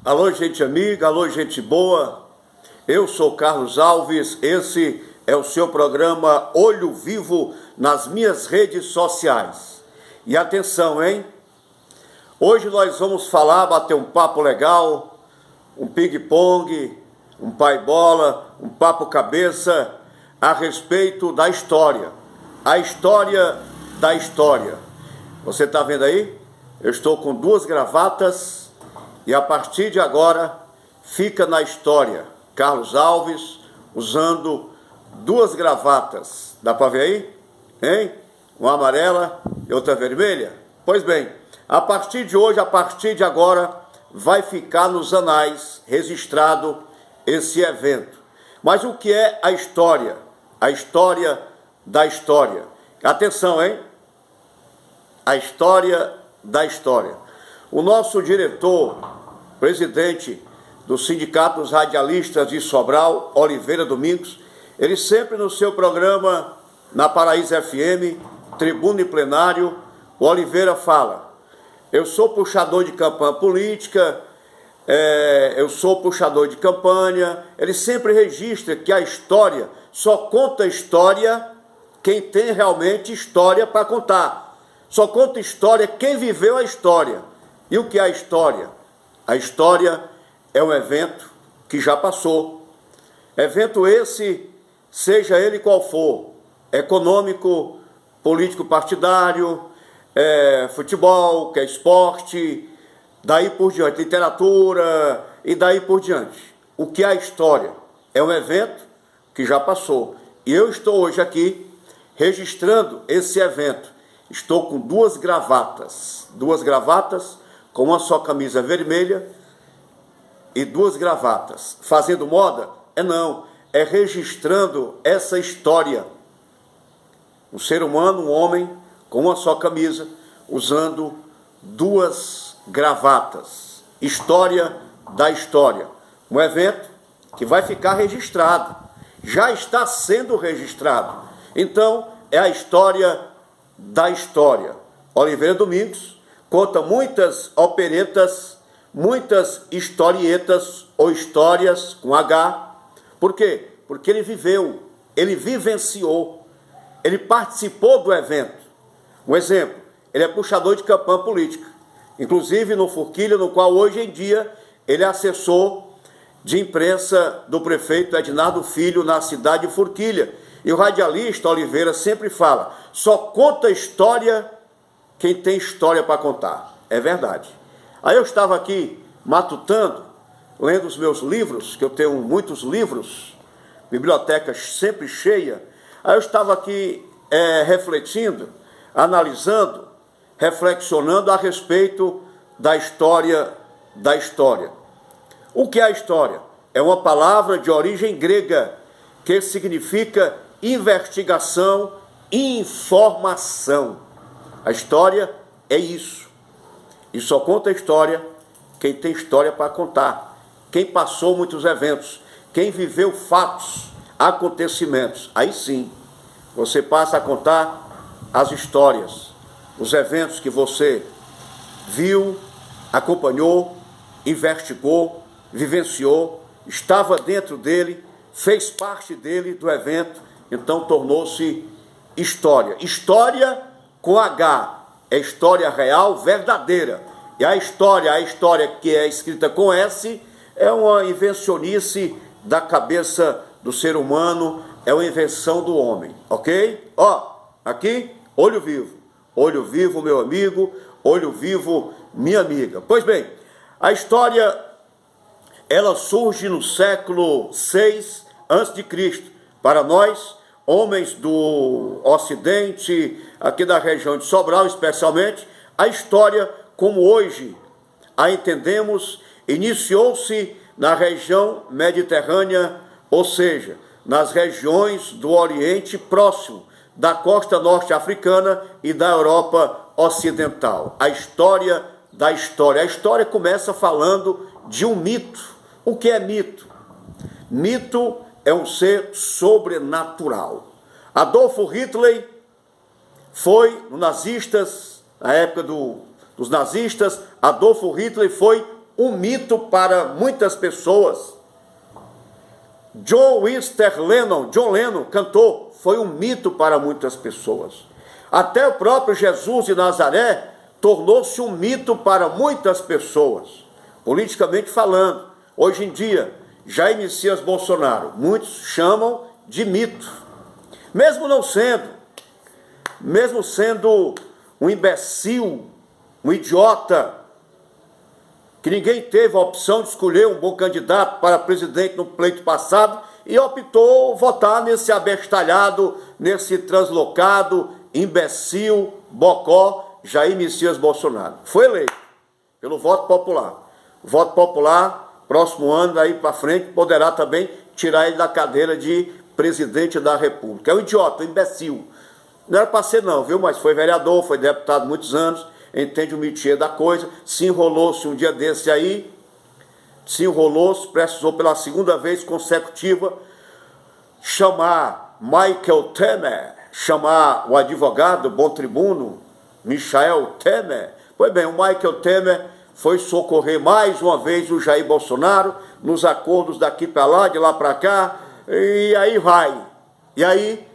Alô, gente amiga, alô, gente boa. Eu sou Carlos Alves, esse é o seu programa Olho Vivo nas minhas redes sociais. E atenção, hein? Hoje nós vamos bater um papo legal, um ping-pong, um pai-bola, um papo cabeça a respeito da história. A história da história. Você está vendo aí? Eu estou com duas gravatas e a partir de agora fica na história. Carlos Alves usando duas gravatas. Dá para ver aí? Hein? Uma amarela e outra vermelha? Pois bem, a partir de hoje, a partir de agora, vai ficar nos anais registrado esse evento. Mas o que é a história? A história da história. Atenção, hein? A história da história. O nosso diretor, presidente do Sindicato dos Radialistas de Sobral, Oliveira Domingos, ele sempre no seu programa, na Paraíso FM, Tribuna e Plenário, o Oliveira fala: eu sou puxador de campanha política, eu sou puxador de campanha. Ele sempre registra que a história só conta história quem tem realmente história para contar. Só conta história quem viveu a história. E o que é a história? A história é um evento que já passou. Evento esse, seja ele qual for, econômico, político partidário, futebol, que é esporte, daí por diante, literatura e daí por diante. O que é a história? É um evento que já passou. E eu estou hoje aqui registrando esse evento. Estou com duas gravatas com uma só camisa vermelha e duas gravatas. Fazendo moda? Não, é registrando essa história. Um ser humano, um homem, com uma só camisa, usando duas gravatas. História da história. Um evento que vai ficar registrado. Já está sendo registrado. Então, é a história da história. Oliveira Domingos conta muitas operetas, muitas historietas ou histórias com H. Por quê? Porque ele viveu, ele vivenciou, ele participou do evento. Um exemplo, ele é puxador de campanha política, inclusive no Forquilha, no qual hoje em dia ele é assessor de imprensa do prefeito Ednardo Filho na cidade de Forquilha. E o radialista Oliveira sempre fala: só conta história quem tem história para contar. É verdade. Aí eu estava aqui matutando, lendo os meus livros, que eu tenho muitos livros, biblioteca sempre cheia. Aí eu estava aqui refletindo, analisando, reflexionando a respeito da história da história. O que é a história? É uma palavra de origem grega que significa investigação, informação. A história é isso. E só conta a história quem tem história para contar. Quem passou muitos eventos, quem viveu fatos, acontecimentos. Aí sim, você passa a contar as histórias, os eventos que você viu, acompanhou, investigou, vivenciou, estava dentro dele, fez parte dele, do evento. Então tornou-se história. História com H. É história real, verdadeira. E a história que é escrita com S, é uma invencionice da cabeça do ser humano, é uma invenção do homem, ok? Ó, aqui, olho vivo, meu amigo, olho vivo, minha amiga. Pois bem, a história, ela surge no século VI a.C., para nós, homens do Ocidente, aqui da região de Sobral especialmente. A história, como hoje a entendemos, iniciou-se na região mediterrânea, ou seja, nas regiões do Oriente Próximo, da costa norte africana e da Europa Ocidental. A história da história. A história começa falando de um mito. O que é mito? Mito é um ser sobrenatural. Adolf Hitler foi, nazistas, na época dos nazistas, Adolf Hitler foi um mito para muitas pessoas. John Lennon, cantor, foi um mito para muitas pessoas. Até o próprio Jesus de Nazaré tornou-se um mito para muitas pessoas, politicamente falando. Hoje em dia, Jair Messias Bolsonaro, muitos chamam de mito, mesmo sendo um imbecil, um idiota, que ninguém teve a opção de escolher um bom candidato para presidente no pleito passado e optou votar nesse abestalhado, nesse translocado, imbecil, bocó, Jair Messias Bolsonaro. Foi eleito pelo voto popular. O voto popular, próximo ano, daí para frente, poderá também tirar ele da cadeira de presidente da República. É um idiota, um imbecil. Não era para ser não, viu? Mas foi vereador, foi deputado muitos anos, entende o métier da coisa, se enrolou-se um dia desse aí, precisou pela segunda vez consecutiva chamar Michel Temer, chamar o advogado, bom tribuno, Michel Temer. Pois bem, o Michel Temer foi socorrer mais uma vez o Jair Bolsonaro nos acordos daqui para lá, de lá para cá, e aí vai. E aí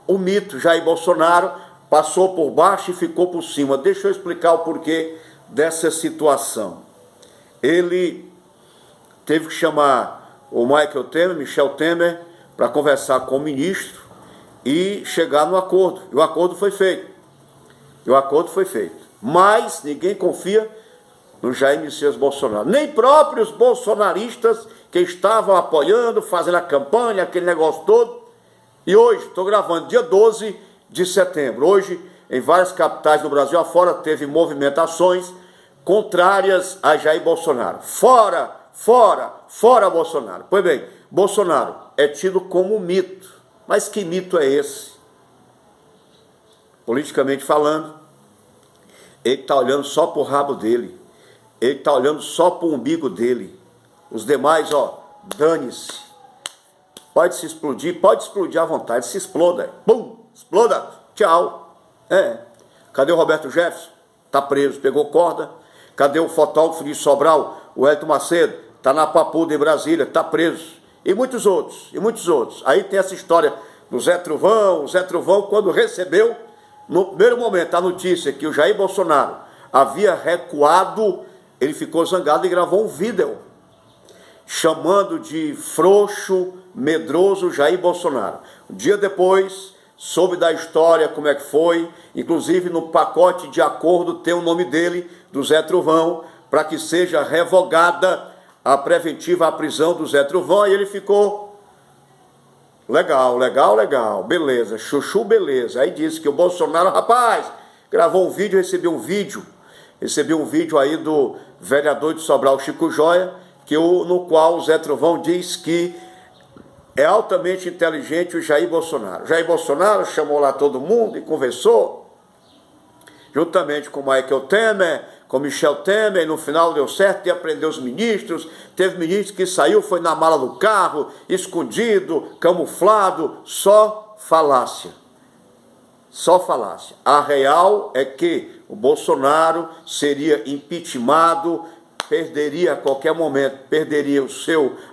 o mito Jair Bolsonaro passou por baixo e ficou por cima. Deixa eu explicar o porquê dessa situação. Ele teve que chamar o Michel Temer, para conversar com o ministro e chegar no acordo. E o acordo foi feito. Mas ninguém confia no Jair Messias Bolsonaro. Nem próprios bolsonaristas que estavam apoiando, fazendo a campanha, aquele negócio todo. E hoje, estou gravando dia 12 de setembro. Hoje, em várias capitais do Brasil afora, teve movimentações contrárias a Jair Bolsonaro. Fora Bolsonaro. Pois bem, Bolsonaro é tido como um mito. Mas que mito é esse? Politicamente falando, ele está olhando só para o rabo dele. Ele está olhando só para o umbigo dele. Os demais, dane-se. Pode explodir à vontade, se exploda. Pum, exploda, tchau. Cadê o Roberto Jefferson? Está preso, pegou corda. Cadê o fotógrafo de Sobral, o Hélio Macedo? Está na Papuda, em Brasília, está preso. E muitos outros. Aí tem essa história do Zé Trovão. O Zé Trovão, quando recebeu, no primeiro momento, a notícia que o Jair Bolsonaro havia recuado, ele ficou zangado e gravou um vídeo chamando de frouxo, medroso Jair Bolsonaro. Um dia depois, soube da história, como é que foi, inclusive no pacote de acordo tem o nome dele, do Zé Trovão, para que seja revogada a preventiva à prisão do Zé Trovão, e ele ficou legal, beleza, chuchu, beleza. Aí disse que o Bolsonaro, rapaz, gravou um vídeo, recebi um vídeo aí do vereador de Sobral, Chico Joia, no qual o Zé Trovão diz que é altamente inteligente o Jair Bolsonaro. Jair Bolsonaro chamou lá todo mundo e conversou, juntamente com Michel Temer, com Michel Temer, e no final deu certo de aprender os ministros. Teve ministro que saiu, foi na mala do carro, escondido, camuflado, só falácia. A real é que o Bolsonaro seria impeachmentado, perderia a qualquer momento,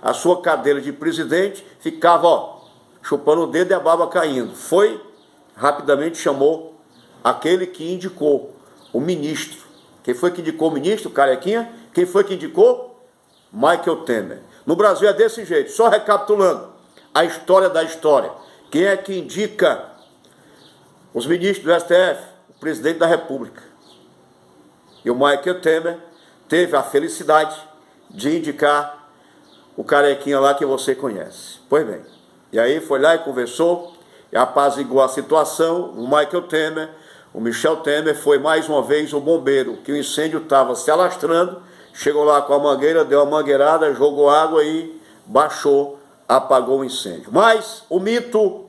a sua cadeira de presidente, ficava chupando o dedo e a baba caindo. Rapidamente chamou aquele que indicou o ministro. Quem foi que indicou o ministro, Carequinha? Quem foi que indicou? Michel Temer. No Brasil é desse jeito. Só recapitulando a história da história. Quem é que indica os ministros do STF? O presidente da República. E o Michel Temer teve a felicidade de indicar o Carequinha lá que você conhece. Pois bem. E aí foi lá e conversou, e apaziguou a situação. O Michel Temer, o Michel Temer foi mais uma vez o bombeiro, que o incêndio estava se alastrando, chegou lá com a mangueira, deu uma mangueirada, jogou água e baixou, apagou o incêndio. Mas o mito,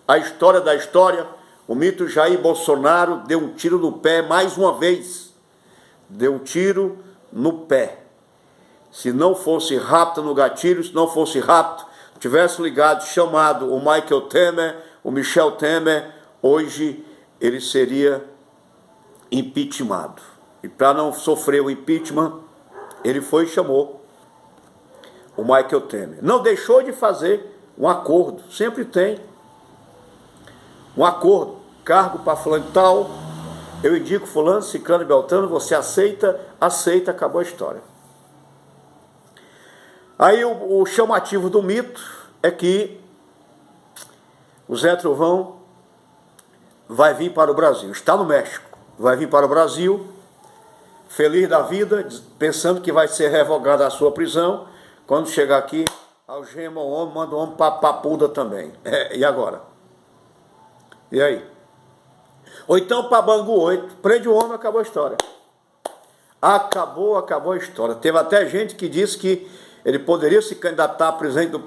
a história da história, o mito Jair Bolsonaro deu um tiro no pé mais uma vez. Deu um tiro no pé. Se não fosse rápido no gatilho, se não fosse rápido, tivesse ligado, chamado o Michel Temer, o Michel Temer, hoje ele seria impeachmentado. E para não sofrer o impeachment, Ele foi e chamou o Michael Temer. Não deixou de fazer um acordo, sempre tem um acordo, cargo para fulano e tal, eu indico fulano, ciclano e beltrano, você aceita, acabou a história. Aí o chamativo do mito é que o Zé Trovão vai vir para o Brasil, está no México, vai vir para o Brasil, feliz da vida, pensando que vai ser revogada a sua prisão. Quando chegar aqui, algema o homem, manda o homem para Papuda também. E agora? E aí? Ou então para Bangu 8, prende o homem, acabou a história. Acabou a história. Teve até gente que disse que ele poderia se candidatar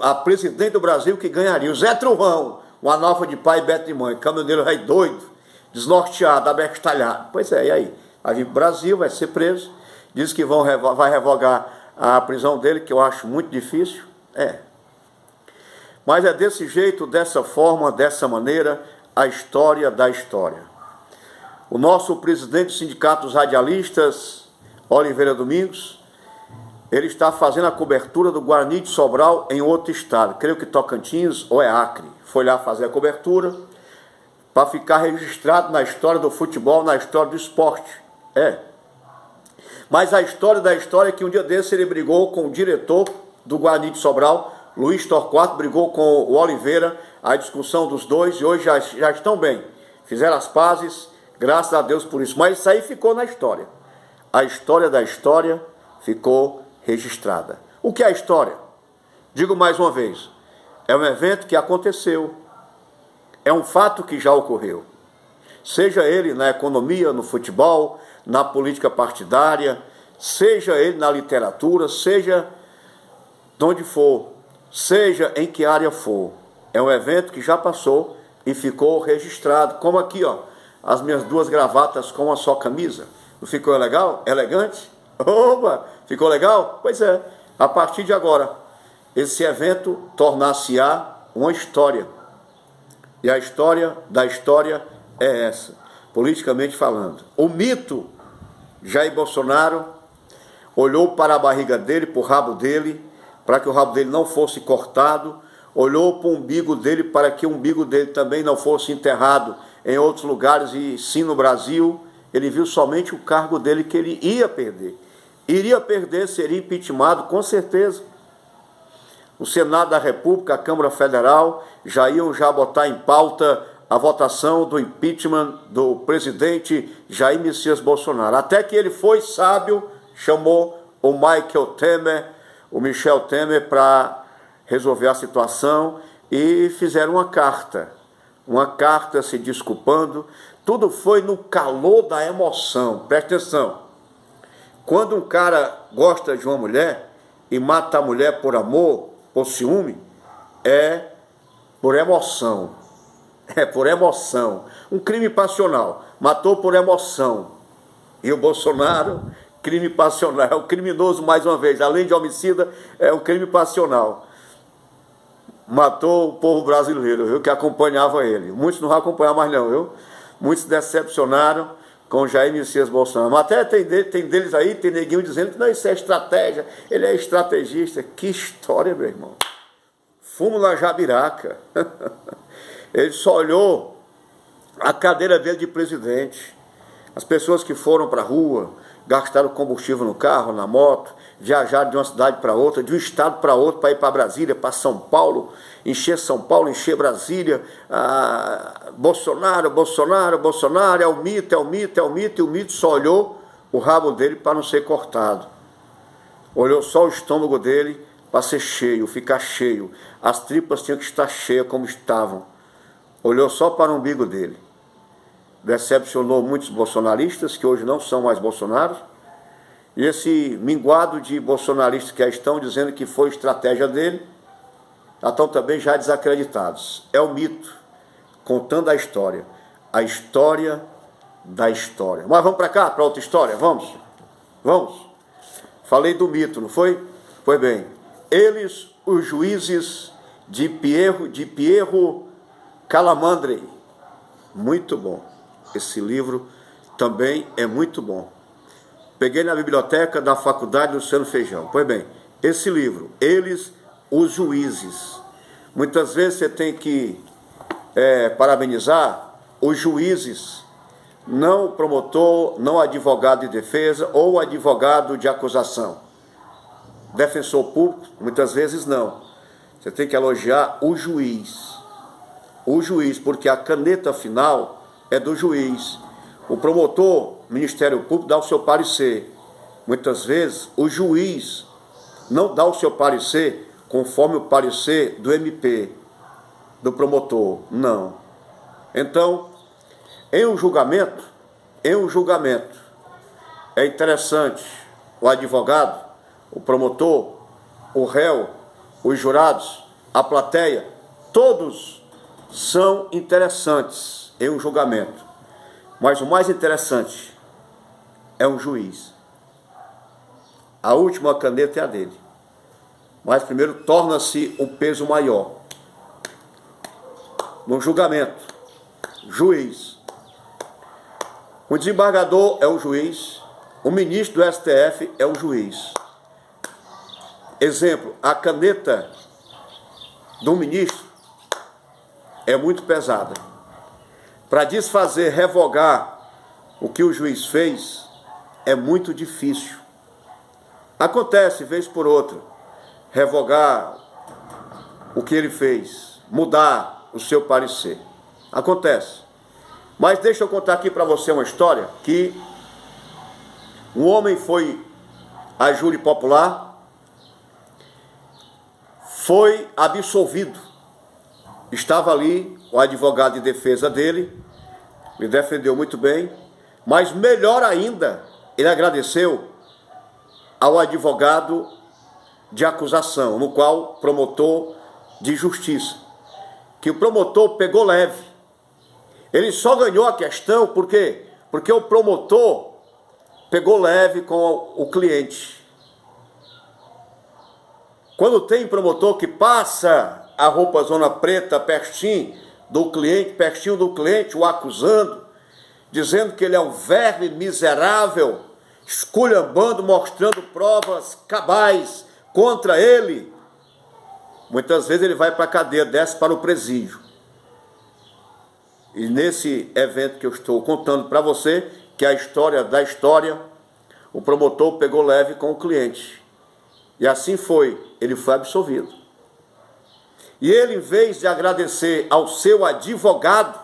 a presidente do Brasil, que ganharia. O Zé Trovão, um analfa de pai e beto de mãe, caminhoneiro rei doido, desnorteado, abestalhado. Pois é, e aí? Vai vir para o Brasil, vai ser preso, diz que vai revogar a prisão dele, que eu acho muito difícil. Mas é desse jeito, dessa forma, dessa maneira, a história da história. O nosso presidente do Sindicato dos Radialistas, Oliveira Domingos, ele está fazendo a cobertura do Guarani de Sobral em outro estado, creio que Tocantins ou é Acre. Foi lá fazer a cobertura para ficar registrado na história do futebol, na história do esporte. Mas a história da história é que um dia desse ele brigou com o diretor do Guarani de Sobral, Luiz Torquato, brigou com o Oliveira, a discussão dos dois, e hoje já estão bem. Fizeram as pazes, graças a Deus por isso. Mas isso aí ficou na história. A história da história ficou registrada. O que é a história? Digo mais uma vez, é um evento que aconteceu, é um fato que já ocorreu. Seja ele na economia, no futebol, na política partidária, seja ele na literatura, seja de onde for, seja em que área for. É um evento que já passou e ficou registrado. Como aqui, ó, as minhas duas gravatas com uma só camisa. Não ficou legal? Elegante? Opa! Ficou legal? Pois é. A partir de agora, esse evento tornar-se-á uma história. E a história da história é essa, politicamente falando. O mito Jair Bolsonaro olhou para a barriga dele, para o rabo dele, para que o rabo dele não fosse cortado, olhou para o umbigo dele para que o umbigo dele também não fosse enterrado em outros lugares e sim no Brasil. Ele viu somente o cargo dele que ele ia perder. Iria perder, seria impeachmentado, com certeza. O Senado da República, a Câmara Federal, já iam botar em pauta a votação do impeachment do presidente Jair Messias Bolsonaro. Até que ele foi sábio, chamou o Michel Temer, para resolver a situação e fizeram uma carta se desculpando. Tudo foi no calor da emoção. Presta atenção. Quando um cara gosta de uma mulher e mata a mulher por amor, por ciúme, é por emoção. É por emoção. Um crime passional. Matou por emoção. E o Bolsonaro, crime passional. É um criminoso, mais uma vez. Além de homicida, é um crime passional. Matou o povo brasileiro, viu, que acompanhava ele. Muitos não vão acompanhar mais não, viu? Muitos decepcionaram com Jair Messias Bolsonaro. Mas até tem deles aí, tem neguinho dizendo que não, isso é estratégia, ele é estrategista. Que história, meu irmão. Fumo na jabiraca. Ele só olhou a cadeira dele de presidente. As pessoas que foram para a rua, gastaram combustível no carro, na moto, viajaram de uma cidade para outra, de um estado para outro, para ir para Brasília, para São Paulo, encher Brasília. Bolsonaro, é o mito, e o mito só olhou o rabo dele para não ser cortado. Olhou só o estômago dele para ser cheio, ficar cheio. As tripas tinham que estar cheias como estavam. Olhou só para o umbigo dele. Decepcionou muitos bolsonaristas, que hoje não são mais bolsonaros. E esse minguado de bolsonaristas que estão dizendo que foi estratégia dele, estão também já desacreditados. É o mito, contando a história da história. Mas vamos para cá, para outra história, vamos? Falei do mito, não foi? Pois bem, eles, os juízes de Piero Calamandrei. Muito bom. Esse livro também é muito bom. peguei na biblioteca da Faculdade Luciano Feijão. Pois bem, esse livro, Eles, os Juízes. Muitas vezes você tem que parabenizar os juízes, não o promotor, não o advogado de defesa ou o advogado de acusação. Defensor público, muitas vezes não. Você tem que elogiar o juiz. O juiz, porque a caneta final é do juiz. O promotor, Ministério Público, dá o seu parecer. Muitas vezes o juiz não dá o seu parecer conforme o parecer do MP, do promotor. Não. Então, em um julgamento, é interessante o advogado, o promotor, o réu, os jurados, a plateia, todos são interessantes em um julgamento. Mas o mais interessante é um juiz. A última caneta é a dele. Mas primeiro torna-se um peso maior. No julgamento, juiz. O desembargador é o juiz. O ministro do STF é o juiz. Exemplo, a caneta do ministro é muito pesada. Para desfazer, revogar o que o juiz fez, é muito difícil. Acontece, vez por outra, revogar o que ele fez, mudar o seu parecer. Acontece. Mas deixa eu contar aqui para você uma história que um homem foi a júri popular, foi absolvido. Estava ali o advogado de defesa dele, me defendeu muito bem, mas melhor ainda, ele agradeceu ao advogado de acusação, no qual promotor de justiça, que o promotor pegou leve. Ele só ganhou a questão por quê? Porque o promotor pegou leve com o cliente. Quando tem promotor que passa a roupa zona preta pertinho do cliente, o acusando, dizendo que ele é um verme miserável, esculhambando, mostrando provas cabais contra ele, muitas vezes ele vai para a cadeia, desce para o presídio. E nesse evento que eu estou contando para você, que é a história da história, o promotor pegou leve com o cliente. E assim foi, ele foi absolvido. E ele, em vez de agradecer ao seu advogado,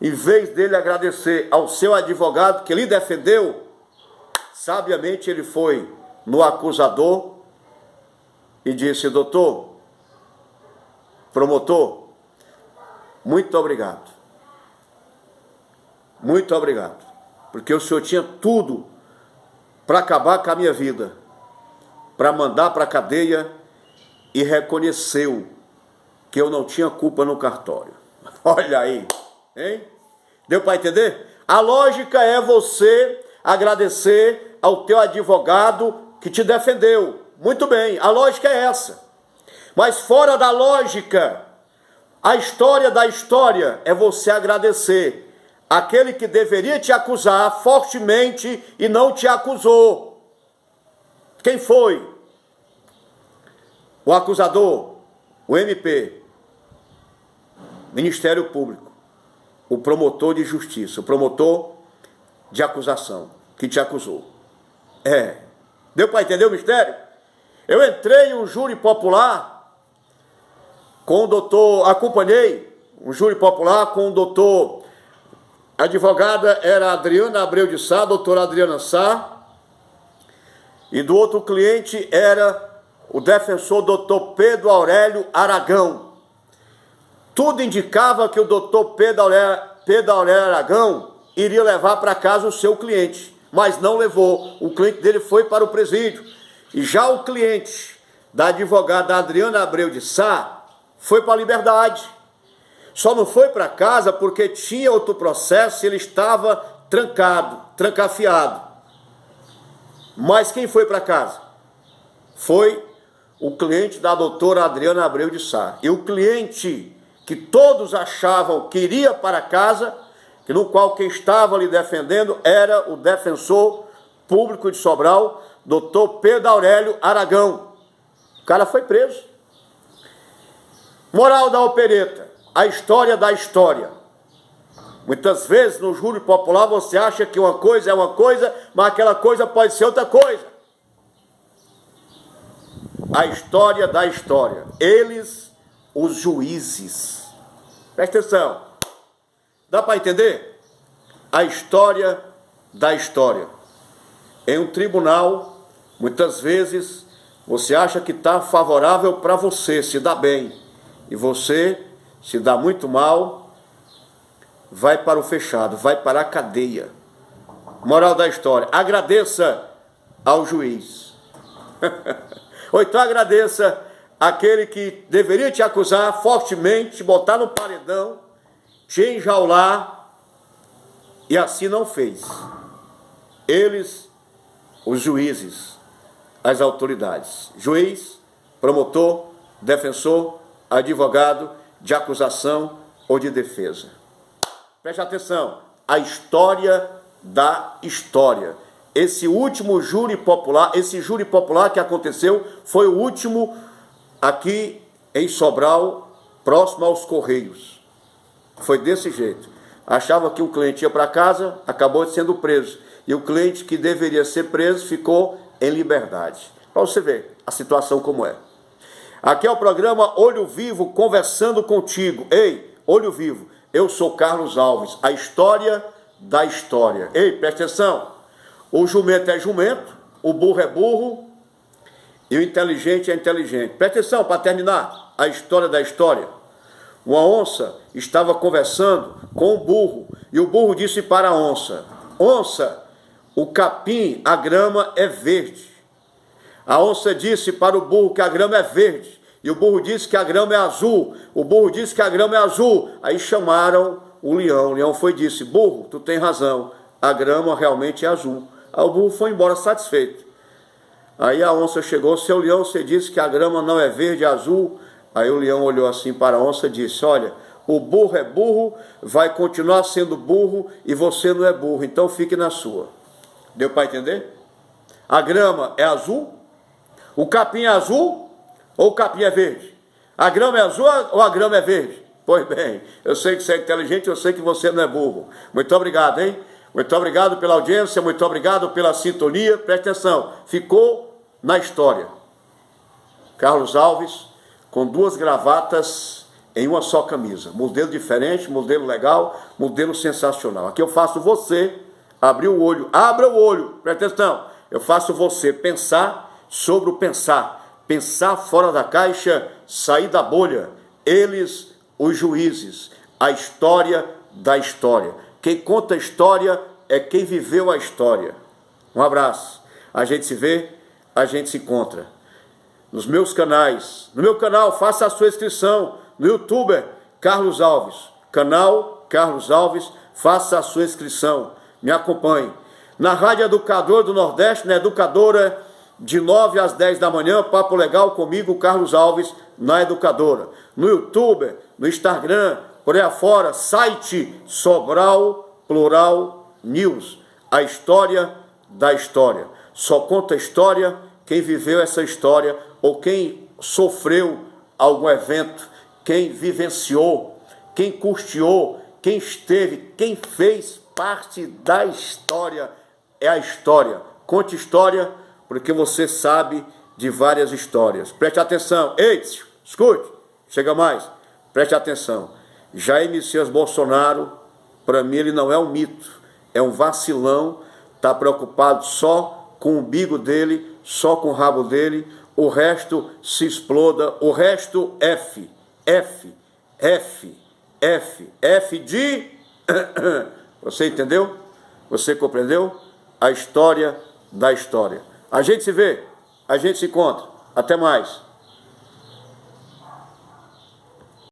em vez dele agradecer ao seu advogado que lhe defendeu, sabiamente ele foi no acusador e disse: doutor, promotor, muito obrigado. Muito obrigado. Porque o senhor tinha tudo para acabar com a minha vida, para mandar para a cadeia, e reconheceu que eu não tinha culpa no cartório. Olha aí, hein? Deu para entender? A lógica é você agradecer ao teu advogado que te defendeu. Muito bem, a lógica é essa. Mas fora da lógica, a história da história é você agradecer aquele que deveria te acusar fortemente e não te acusou. Quem foi? O acusador, o MP, Ministério Público, o promotor de justiça, o promotor de acusação, que te acusou. Deu para entender o mistério? Eu entrei em um júri popular com o doutor, acompanhei um júri popular com o doutor, a advogada era Adriana Abreu de Sá, doutora Adriana Sá, e do outro cliente era o defensor doutor Pedro Aurélio Aragão. Tudo indicava que o doutor Pedro Aurélio Aragão iria levar para casa o seu cliente, mas não levou. O cliente dele foi para o presídio. E já o cliente da advogada Adriana Abreu de Sá foi para a liberdade. Só não foi para casa porque tinha outro processo e ele estava trancado, trancafiado. Mas quem foi para casa? Foi o cliente da doutora Adriana Abreu de Sá. E o cliente que todos achavam que iria para casa, que no qual quem estava lhe defendendo era o defensor Público de Sobral, doutor Pedro Aurélio Aragão. O cara foi preso. Moral da opereta, a história da história. Muitas vezes no júri popular você acha que uma coisa é uma coisa, mas aquela coisa pode ser outra coisa. A história da história. Eles, os juízes. Presta atenção. Dá para entender? A história da história. Em um tribunal, muitas vezes, você acha que está favorável para você, se dá bem. E você se dá muito mal, vai para o fechado, vai para a cadeia. Moral da história. Agradeça ao juiz. Ou então agradeça aquele que deveria te acusar fortemente, te botar no paredão, te enjaular, e assim não fez. Eles, os juízes, as autoridades. Juiz, promotor, defensor, advogado de acusação ou de defesa. Preste atenção, a história da história. Esse último júri popular, que aconteceu, foi o último aqui em Sobral, próximo aos Correios. Foi desse jeito. Achava que o cliente ia para casa, acabou sendo preso. E o cliente que deveria ser preso ficou em liberdade. Para você ver a situação como é. Aqui é o programa Olho Vivo, conversando contigo. Ei, Olho Vivo, eu sou Carlos Alves, a história da história. Ei, presta atenção. O jumento é jumento, o burro é burro e o inteligente é inteligente. Presta atenção para terminar a história da história. Uma onça estava conversando com o burro e o burro disse para a onça: onça, o capim, a grama é verde. A onça disse para o burro que a grama é verde e o burro disse que a grama é azul. O burro disse que a grama é azul. Aí chamaram o leão foi e disse: burro, tu tem razão, a grama realmente é azul. Aí o burro foi embora satisfeito. Aí a onça chegou: seu leão, você disse que a grama não é verde, é azul. Aí o leão olhou assim para a onça e disse: olha, o burro é burro, vai continuar sendo burro e você não é burro, então fique na sua. Deu para entender? A grama é azul, o capim é azul ou o capim é verde? A grama é azul ou a grama é verde? Pois bem, eu sei que você é inteligente, eu sei que você não é burro. Muito obrigado, hein? Muito obrigado pela audiência, muito obrigado pela sintonia. Presta atenção, ficou na história. Carlos Alves com duas gravatas em uma só camisa. Modelo diferente, modelo legal, modelo sensacional. Aqui eu faço você abrir o olho. Abra o olho, presta atenção. Eu faço você pensar sobre o pensar. Pensar fora da caixa, sair da bolha. Eles, os juízes. A história da história. Quem conta a história é quem viveu a história. Um abraço. A gente se vê, a gente se encontra. Nos meus canais. No meu canal, faça a sua inscrição. No YouTube, Carlos Alves. Canal Carlos Alves, faça a sua inscrição. Me acompanhe. Na Rádio Educador do Nordeste, na Educadora, de 9 às 10 da manhã, papo legal comigo, Carlos Alves, na Educadora. No YouTube, no Instagram, por aí afora, site Sobral Plural News. A história da história. Só conta a história quem viveu essa história ou quem sofreu algum evento, quem vivenciou, quem custeou, quem esteve, quem fez parte da história. É a história. Conte história porque você sabe de várias histórias. Preste atenção. Ei, escute, chega mais. Preste atenção. Jair Messias Bolsonaro, para mim ele não é um mito, é um vacilão, está preocupado só com o umbigo dele, só com o rabo dele, o resto se exploda, o resto F de... Você entendeu? Você compreendeu? A história da história. A gente se vê, a gente se encontra. Até mais.